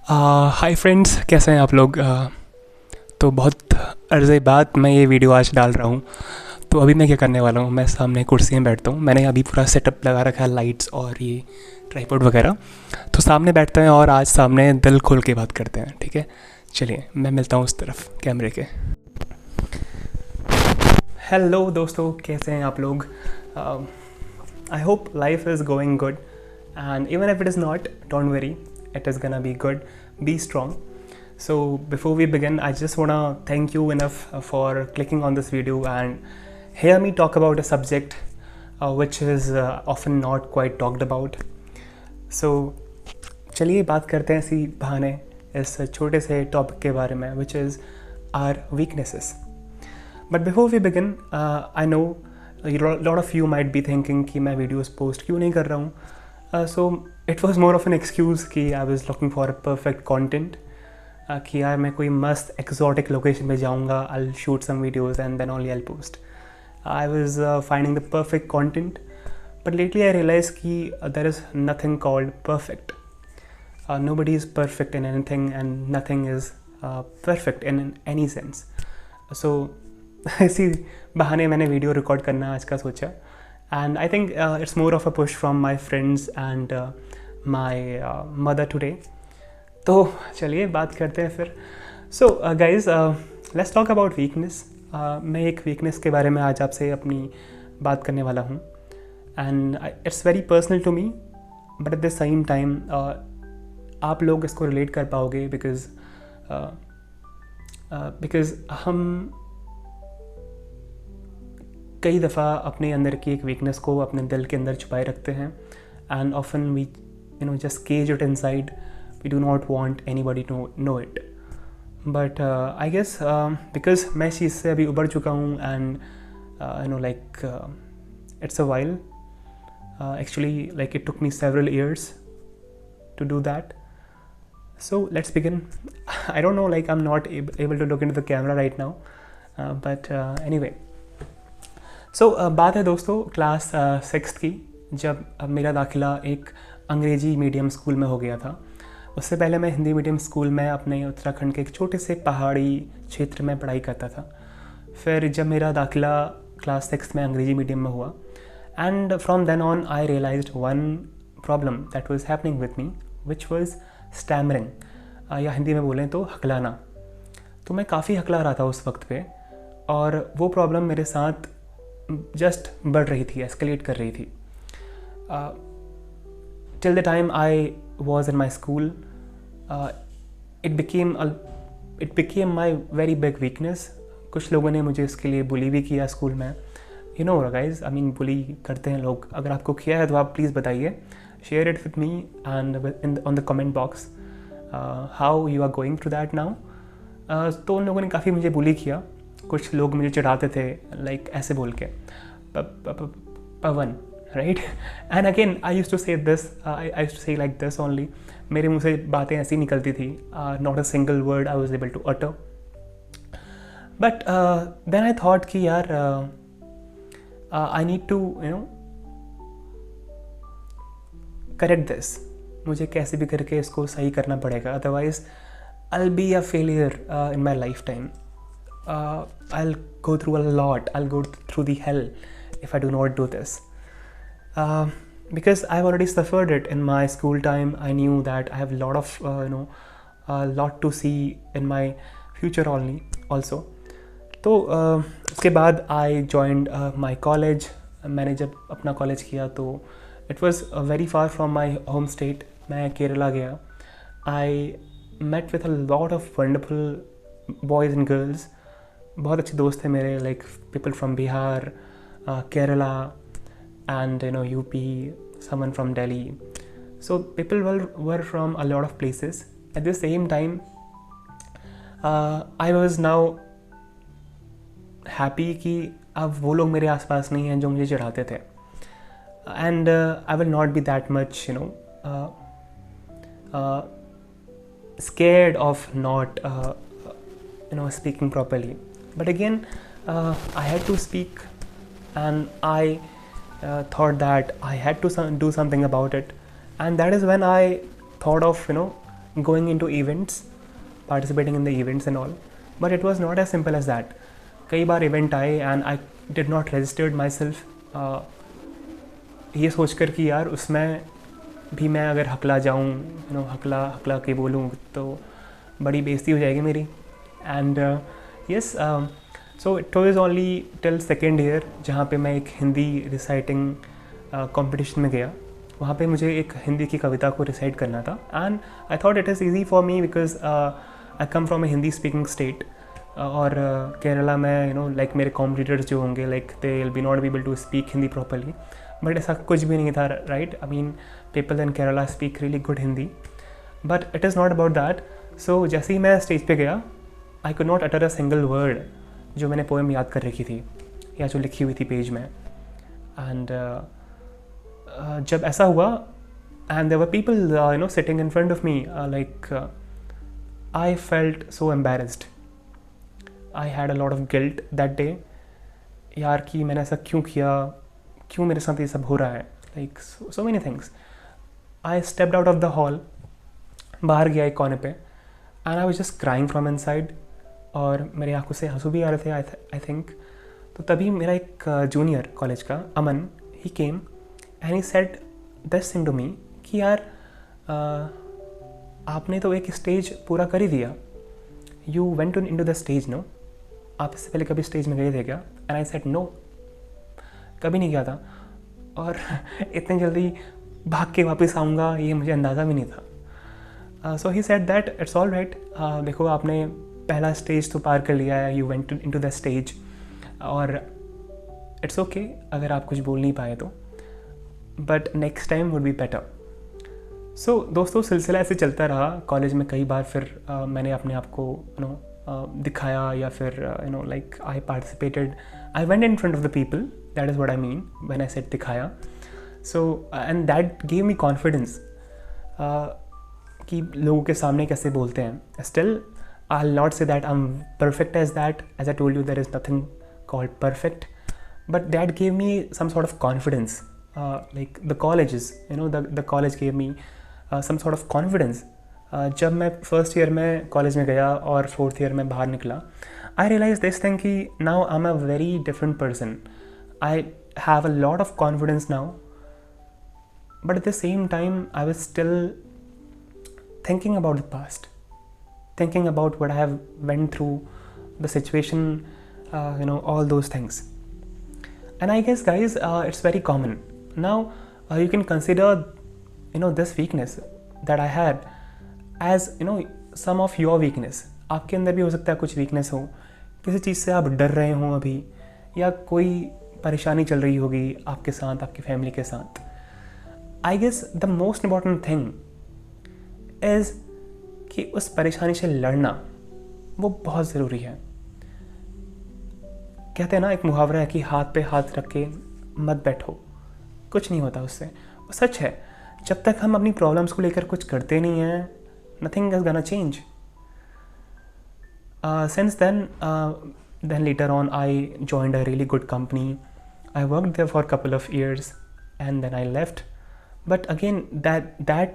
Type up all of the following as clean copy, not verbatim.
Hi friends, कैसे हैं आप लोग। तो बहुत अर्ज़े बाद मैं ये वीडियो आज डाल रहा हूँ। तो अभी मैं क्या करने वाला हूँ, मैं सामने कुर्सी में बैठता हूँ। मैंने अभी पूरा सेटअप लगा रखा है, लाइट्स और ये ट्राइपॉड वगैरह। तो सामने बैठते हैं और आज सामने दिल खोल के बात करते हैं, ठीक है। चलिए मैं मिलता हूँ उस तरफ कैमरे के। हेलो दोस्तों, कैसे हैं आप लोग। I hope life is going good and even if it is not, don't worry, it is gonna be good. Be strong. So before we begin, I just want to thank you enough for clicking on this video and hear me talk about a subject which is often not quite talked about. So चलिए बात करते हैं इसी बहाने इस छोटे से topic के बारे में, which is our weaknesses. But before we begin, I know a lot of you might be thinking कि मैं वीडियोस पोस्ट क्यों नहीं कर रहा हूँ. So it was more of an excuse कि I was looking for a perfect content, कि यार मैं कोई मस्त exotic location पे जाऊँगा, I'll shoot some videos and then only I'll post. I was finding the perfect content, but lately I realized कि there is nothing called perfect. Nobody is perfect in anything and nothing is perfect in any sense. So इसी बहाने मैंने video record करना आज का सोचा. And I think it's more of a push from my friends and my mother today. तो चलिए बात करते हैं फिर. So guys, let's talk about weakness. मैं एक weakness के बारे में आज आपसे अपनी बात करने वाला हूँ. And it's very personal to me, but at the same time आप लोग इसको relate कर पाओगे because हम कई दफ़ा अपने अंदर की एक वीकनेस को अपने दिल के अंदर छुपाए रखते हैं. And often we just cage it inside. We do not want anybody to know it. But I guess because मैं इस चीज़ से अभी उबर चुका हूँ and like it's a while. Actually like it took me several years to do that. So let's begin. I don't know, like I am not able to look into the camera right now, but anyway. So बात है दोस्तों class 6th की, जब मेरा दाखिला एक अंग्रेज़ी medium school में हो गया था. उससे पहले मैं हिंदी मीडियम स्कूल में अपने उत्तराखंड के एक छोटे से पहाड़ी क्षेत्र में पढ़ाई करता था. फिर जब मेरा दाखिला क्लास 6th में अंग्रेज़ी मीडियम में हुआ, and from then on I realized one problem that was happening with me, which was stammering, या हिंदी में बोलें तो हकलाना. तो मैं काफ़ी हकला रहा था उस वक्त पे, और वो प्रॉब्लम मेरे साथ जस्ट बढ़ रही थी, एस्केलेट कर रही थी. Till the time I was in my school, it became my very big weakness. कुछ लोगों ने मुझे इसके लिए बुली भी किया स्कूल में. You know guys, I mean bully करते हैं लोग. अगर आपको किया है तो आप प्लीज़ बताइए, share it with me and on the comment box how you are going through that now. तो उन लोगों ने काफ़ी मुझे बुली किया. कुछ लोग मुझे चिढ़ाते थे, लाइक ऐसे बोल के, Pawan, right. And again I used to say this, I used to say like this only. मेरे मुँह से बातें ऐसी निकलती थी, not a single word I was able to utter. But then I thought कि यार I need to correct this. मुझे कैसे भी करके इसको सही करना पड़ेगा, otherwise I will be a failure in my lifetime. I'll go through a lot. I'll go through the hell if I do not do this. Because I've already suffered it in my school time. I knew that I have a lot of, a lot to see in my future also. तो उसके बाद I joined my college. मैंने जब अपना college किया तो it was very far from my home state. मैं केरला गया. I met with a lot of wonderful boys and girls. बहुत अच्छे दोस्त थे मेरे, like people from Bihar, Kerala and UP, someone from Delhi. So people were from a lot of places. At the same time I was now happy कि अब वो लोग मेरे आसपास नहीं हैं जो मुझे चिढ़ाते थे. And I will not be that much scared of not speaking properly. But again, I had to speak, and I thought that I had to do something about it. And that is when I thought of going into events, participating in the events and all. But it was not as simple as that. कई बार event आए and I did not registered myself, ये सोचकर कि यार उसमें भी मैं अगर हकला जाऊँ, हकला के बोलूँ तो बड़ी बेइज्जती हो जाएगी मेरी. And yes, so it was only till second year जहाँ पे मैं एक हिंदी रिसाइटिंग कंपटीशन में गया. वहाँ पे मुझे एक हिंदी की कविता को रिसाइट करना था. And I thought it is easy for me because I come from a Hindi speaking state. और केरला में लाइक मेरे कॉम्पिटिटर्स जो होंगे like they will be not be able to speak Hindi properly. But ऐसा कुछ भी नहीं था, right? I mean people in Kerala speak really good Hindi, but it is not about that. So जैसे ही मैं स्टेज पे गया, I could not utter a single word जो मैंने पोएम याद कर रखी थी या जो लिखी हुई थी पेज में. एंड जब ऐसा हुआ and there were people sitting in front of me, like I felt so embarrassed. I had a lot of guilt that day. यार कि मैंने ऐसा क्यों किया, क्यों मेरे साथ ये सब हो रहा है, like so many things. I stepped out of the hall, बाहर गया एक कोने पे, and I was just crying from inside. और मेरी आंखों से आंसू भी आ रहे थे आई थिंक. तो तभी मेरा एक जूनियर कॉलेज का Aman, he came and he said this thing to me कि यार आपने तो एक स्टेज पूरा कर ही दिया. You went into the stage, no? आप इससे पहले कभी स्टेज में गए थे क्या? एंड आई सेड नो, कभी नहीं गया था. और इतनी जल्दी भाग के वापस आऊँगा ये मुझे अंदाज़ा भी नहीं था. So he said that it's all right. देखो आपने पहला स्टेज तो पार कर लिया है, you went into the stage, और इट्स ओके अगर आप कुछ बोल नहीं पाए तो, but next time would be better. So दोस्तों सिलसिला ऐसे चलता रहा. कॉलेज में कई बार फिर मैंने अपने आप को दिखाया, या फिर like I participated, I went in front of the people. That is what I mean when I said दिखाया. So and that give me confidence कि लोगों के सामने कैसे बोलते हैं. Still I will not say that I am perfect as that. As I told you, there is nothing called perfect, but that give me some sort of confidence. Like the colleges, the college give me some sort of confidence. जब मैं first year में college में गया और fourth year में बाहर निकला, आई realise this thing कि now I am a very different person. I have a lot of confidence now, but at the same time I was still thinking about the past, thinking about what I have went through, the situation, all those things. And I guess guys, it's very common now. You can consider this weakness that I had as some of your weakness. आपके अंदर भी हो सकता है कुछ weakness हो, किसी चीज़ से आप डर रहे हो अभी, या कोई परेशानी चल रही होगी आपके साथ, आपकी फैमिली के साथ. I guess the most important thing is कि उस परेशानी से लड़ना वो बहुत ज़रूरी है. कहते हैं ना, एक मुहावरा है कि हाथ पे हाथ रख के मत बैठो, कुछ नहीं होता उससे. वो सच है. जब तक हम अपनी प्रॉब्लम्स को लेकर कुछ करते नहीं हैं, nothing is gonna change. Since then later on I joined a really good company. I worked there for a couple of years and then I left. But again, that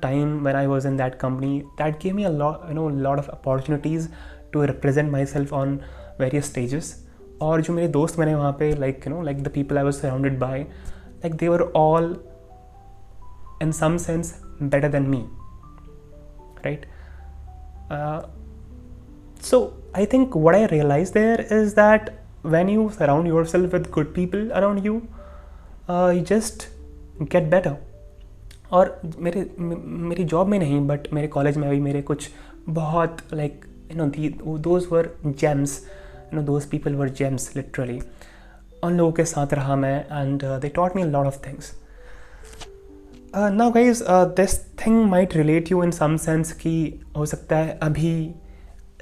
time when I was in that company, that gave me a lot of opportunities to represent myself on various stages. और जो मेरे दोस्त मैंने वहाँ पे like the people I was surrounded by, like they were all in some sense better than me, right? So I think what I realized there is that when you surround yourself with good people around you, you just get better. और मेरी job में नहीं, but मेरे college में भी मेरे कुछ बहुत like those were gems, those people were gems literally. उन लोगों के साथ रहा मैं, and they taught me a lot of things. Now guys, this thing might relate you in some sense कि हो सकता है अभी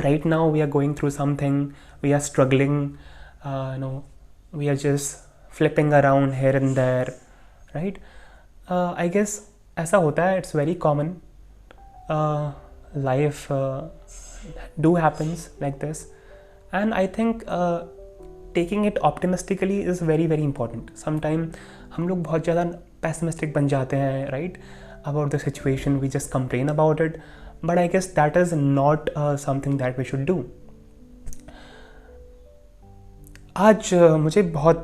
right now we are going through something, we are struggling, we are just flipping around here and there, right? I guess ऐसा होता है. It's very common. Life do happens like this, and I think taking it optimistically is very very important. Sometime हम लोग बहुत ज़्यादा pessimistic बन जाते हैं, right, about the situation. We just complain about it, but I guess that is not something that we should do. आज मुझे बहुत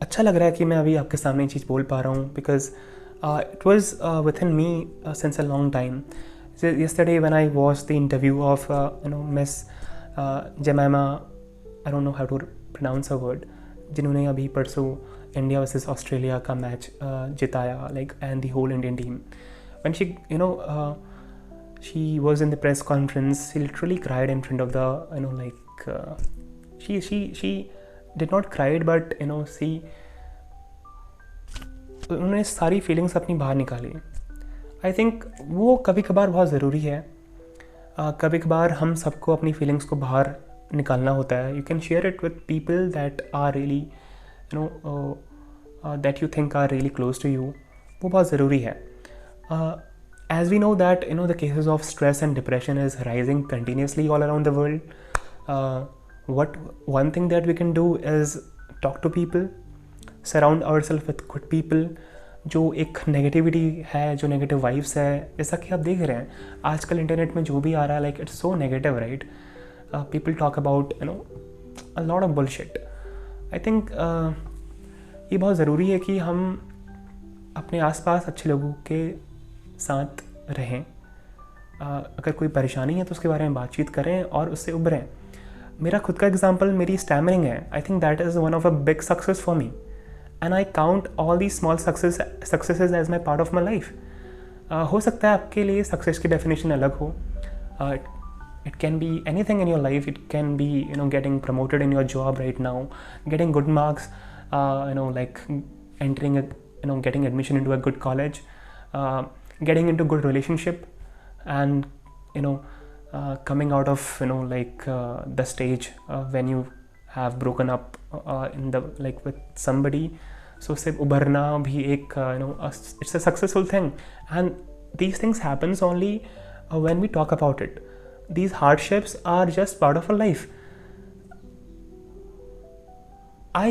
अच्छा लग रहा है कि मैं अभी आपके सामने ये चीज़ बोल पा रहा हूँ, because it was with in me since a long time. Yesterday when I watched the interview of Miss Jemima, I don't know how to pronounce her word, जिन्होंने अभी परसों इंडिया वर्सेस ऑस्ट्रेलिया का मैच जिताया, like, and the whole Indian team, when she she was in the press conference, she literally cried in front of the she did not cried, but she उन्होंने सारी feelings अपनी बाहर निकाली. I think वो कभी कभार बहुत ज़रूरी है. कभी कभार हम सबको अपनी फीलिंग्स को बाहर निकालना होता है. You can share it with people that are really that you think are really close to you. वो बहुत ज़रूरी है. As we know that the cases of stress and depression is rising continuously all around the world. what one thing that we can do is talk to people, surround ourselves with good people. जो एक negativity है, जो negative vibes है, जैसा कि आप देख रहे हैं आजकल इंटरनेट में जो भी आ रहा है, like it's so negative, right? People talk about a lot of bullshit. I think ये बहुत ज़रूरी है कि हम अपने आसपास अच्छे लोगों के साथ रहें. अगर कोई परेशानी है तो उसके बारे में बातचीत करें और उससे उभरें. मेरा खुद का एग्जांपल मेरी स्टैमरिंग है. I think that is one of a big success for me, and I count all these small successes as my part of my life. हो सकता है आपके लिए सक्सेस की डेफिनेशन अलग हो. It can be anything in your life. It can be getting promoted in your job right now, getting good marks, like entering getting admission into a good college, getting into good relationship, and coming out of the stage when you have broken up with somebody. So उससे उभरना भी एक it's a successful thing, and these things happens only when we talk about it. These hardships are just part of our life. I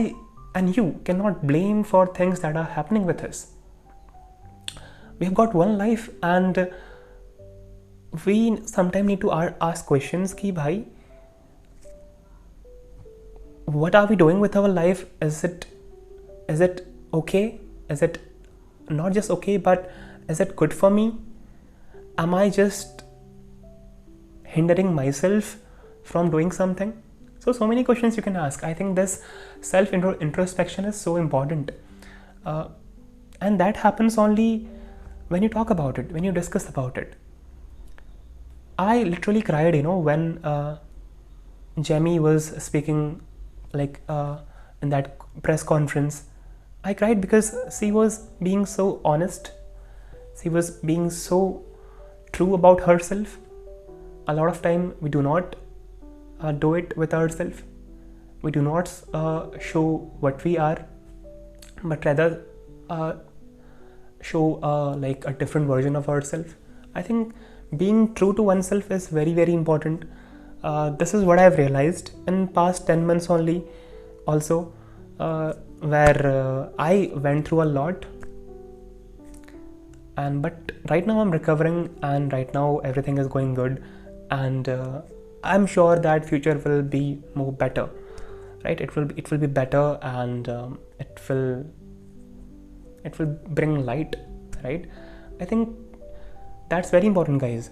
and you cannot blame for things that are happening with us. We have got one life, and we sometimes need to ask questions ki bhai, what are we doing with our life? Is it okay? Is it not just okay, but is it good for me? Am I just hindering myself from doing something? So many questions you can ask. I think this self introspection is so important, and that happens only when you talk about it, when you discuss about it. I literally cried when Jamie was speaking in that press conference. I cried because she was being so honest. She was being so true about herself. A lot of time we do not do it with ourselves. We do not show what we are, but rather show a different version of ourselves. I think being true to oneself is very, very important. This is what I've realized in past 10 months only also, where I went through a lot, but right now I'm recovering, and right now everything is going good, and I'm sure that future will be more better, right? It will be better, and it will bring light, right? I think that's very important, guys.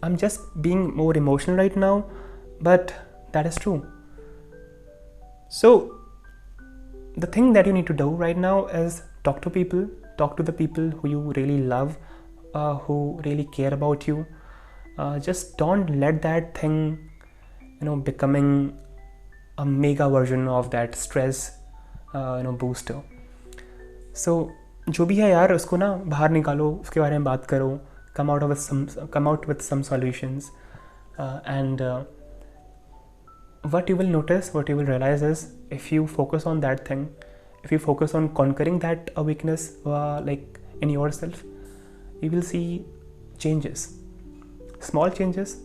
I'm just being more emotional right now, but that is true. So the thing that you need to do right now is talk to people, talk to the people who you really love, who really care about you. Just don't let that thing becoming a mega version of that stress booster. So जो भी है यार, उसको ना बाहर निकालो, उसके बारे में बात करो. Come out with some solutions, and what you will notice, what you will realize is, if you focus on that thing, if you focus on conquering that weakness in yourself, you will see changes, small changes,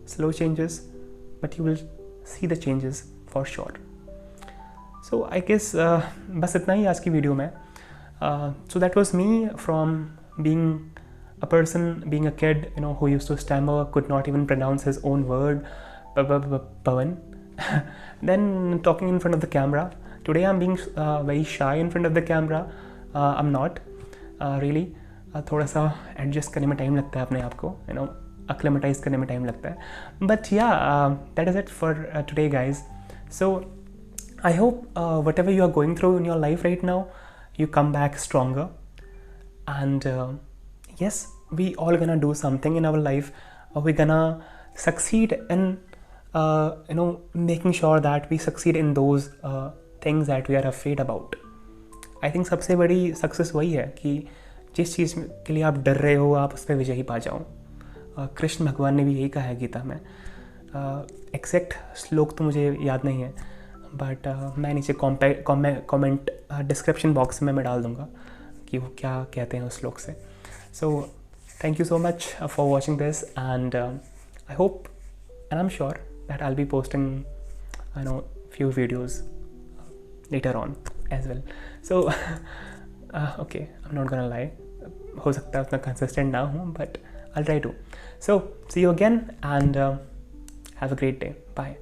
slow changes, but you will see the changes for sure. So I guess बस इतना ही आज की video में. So that was me from being a person being a kid, who used to stammer, could not even pronounce his own word, Pawan. Then talking in front of the camera. Today I'm being very shy in front of the camera. I'm not really. थोड़ा सा adjust करने में time लगता है अपने आप को, acclimatize करने में टाइम लगता है. But yeah, that is it for today, guys. So I hope whatever you are going through in your life right now, you come back stronger. And yes, we all gonna do something in our life. We're gonna succeed in making sure that we succeed in those things that we are afraid about. I think सबसे बड़ी success वही है कि जिस चीज़ के लिए आप डर रहे हो आप उस पर विजयी पा जाओ. कृष्ण भगवान ने भी यही कहा है गीता में. एग्जैक्ट श्लोक तो मुझे याद नहीं है, बट मैं नीचे कमेंट डिस्क्रिप्शन बॉक्स में मैं डाल दूँगा कि वो क्या कहते हैं उस श्लोक से. So thank you so much for watching this, and I hope and I am sure that I will B posting few videos later on as well. So okay, I'm not gonna lie, हो सकता है उतना consistent ना हूँ, but I'll try to. So see you again, and have a great day. Bye.